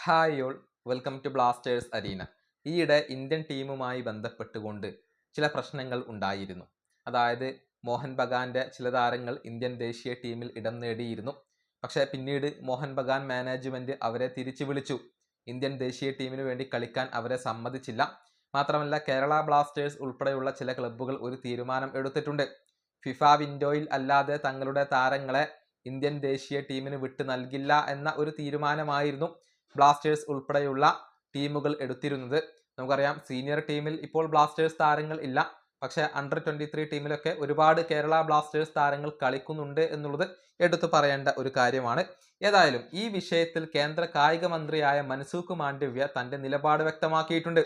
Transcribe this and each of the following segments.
Hi all, welcome to Blasters arena. ഈയിടെ Indian ടീമുമായി ബന്ധപ്പെട്ടുകൊണ്ട് ചില പ്രശ്നങ്ങൾ ഉണ്ടായിരുന്നു. അതായത് മോഹൻ ബഗാന്റെ ചില താരങ്ങൾ ഇന്ത്യൻ ദേശീയ ടീമിൽ ഇടം നേടിയിരുന്നു. പക്ഷേ പിന്നീട് മോഹൻ ബഗാൻ മാനേജ്മെന്റ് അവരെ തിരിച്ചു വിളിച്ചു. ഇന്ത്യൻ ദേശീയ ടീമിന് വേണ്ടി കളിക്കാൻ അവരെ സമ്മതിച്ചില്ല. മാത്രമല്ല കേരള ബ്ലാസ്റ്റേഴ്സ് ഉൾപ്പെടെയുള്ള ചില ക്ലബ്ബുകൾ ഒരു തീരുമാനം എടുത്തിട്ടുണ്ട്. ഫിഫ വിൻഡോയിൽ അല്ലാതെ തങ്ങളുടെ താരങ്ങളെ ഇന്ത്യൻ ദേശീയ ടീമിന് വിട്ടു നൽകില്ല എന്ന ഒരു തീരുമാനമായിരുന്നു ബ്ലാസ്റ്റേഴ്സ് ഉൾപ്പെടെയുള്ള ടീമുകൾ എടുത്തിരുന്നത്. നമുക്കറിയാം സീനിയർ ടീമിൽ ഇപ്പോൾ ബ്ലാസ്റ്റേഴ്സ് താരങ്ങൾ ഇല്ല. പക്ഷേ അണ്ടർ 23 ടീമിലൊക്കെ ഒരുപാട് കേരള ബ്ലാസ്റ്റേഴ്സ് താരങ്ങൾ കളിക്കുന്നുണ്ട് എന്നുള്ളത് എടുത്തു പറയേണ്ട ഒരു കാര്യമാണ്. ഏതായാലും ഈ വിഷയത്തിൽ കേന്ദ്ര കായിക മന്ത്രിയായ മൻസുഖ് മാണ്ഡവ്യ തന്റെ നിലപാട് വ്യക്തമാക്കിയിട്ടുണ്ട്.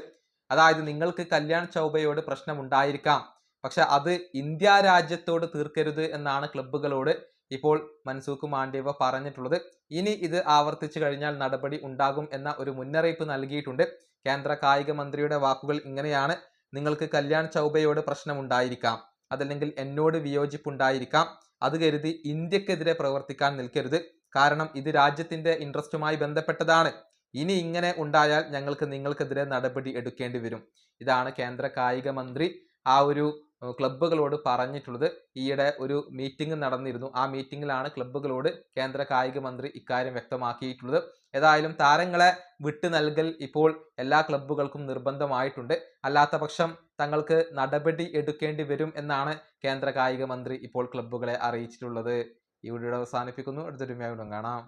അതായത് നിങ്ങൾക്ക് കല്യാൺ ചൗബയോട് പ്രശ്നമുണ്ടായിരിക്കാം, പക്ഷെ അത് ഇന്ത്യ രാജ്യത്തോട് തീർക്കരുത് എന്നാണ് ക്ലബ്ബുകളോട് ഇപ്പോൾ മൻസുഖ് മാണ്ഡവ്യ പറഞ്ഞിട്ടുള്ളത്. ഇനി ഇത് ആവർത്തിച്ചു കഴിഞ്ഞാൽ നടപടി ഉണ്ടാകും എന്ന ഒരു മുന്നറിയിപ്പ് നൽകിയിട്ടുണ്ട്. കേന്ദ്ര കായിക മന്ത്രിയുടെ വാക്കുകൾ ഇങ്ങനെയാണ്: നിങ്ങൾക്ക് കല്യാൺ ചൗബയോട് പ്രശ്നമുണ്ടായിരിക്കാം, അതല്ലെങ്കിൽ എന്നോട് വിയോജിപ്പുണ്ടായിരിക്കാം, അത് കരുതി ഇന്ത്യക്കെതിരെ പ്രവർത്തിക്കാൻ നിൽക്കരുത്. കാരണം ഇത് രാജ്യത്തിന്റെ ഇൻട്രസ്റ്റുമായി ബന്ധപ്പെട്ടതാണ്. ഇനി ഇങ്ങനെ ഉണ്ടായാൽ ഞങ്ങൾക്ക് നിങ്ങൾക്കെതിരെ നടപടി എടുക്കേണ്ടി വരും. ഇതാണ് കേന്ദ്ര കായിക മന്ത്രി ആ ഒരു ക്ലബ്ബുകളോട് പറഞ്ഞിട്ടുള്ളത്. ഈയിടെ ഒരു മീറ്റിംഗ് നടന്നിരുന്നു. ആ മീറ്റിംഗിലാണ് ക്ലബ്ബുകളോട് കേന്ദ്ര കായിക മന്ത്രി ഇക്കാര്യം വ്യക്തമാക്കിയിട്ടുള്ളത്. ഏതായാലും താരങ്ങളെ വിട്ടു നൽകൽ ഇപ്പോൾ എല്ലാ ക്ലബ്ബുകൾക്കും നിർബന്ധമായിട്ടുണ്ട്. അല്ലാത്ത പക്ഷം തങ്ങൾക്ക് നടപടി എടുക്കേണ്ടി വരും എന്നാണ് കേന്ദ്ര കായിക മന്ത്രി ഇപ്പോൾ ക്ലബ്ബുകളെ അറിയിച്ചിട്ടുള്ളത്. ഈ വീഡിയോ അവസാനിപ്പിക്കുന്നു. അടുത്തൊരു വീഡിയോയിൽ കാണാം.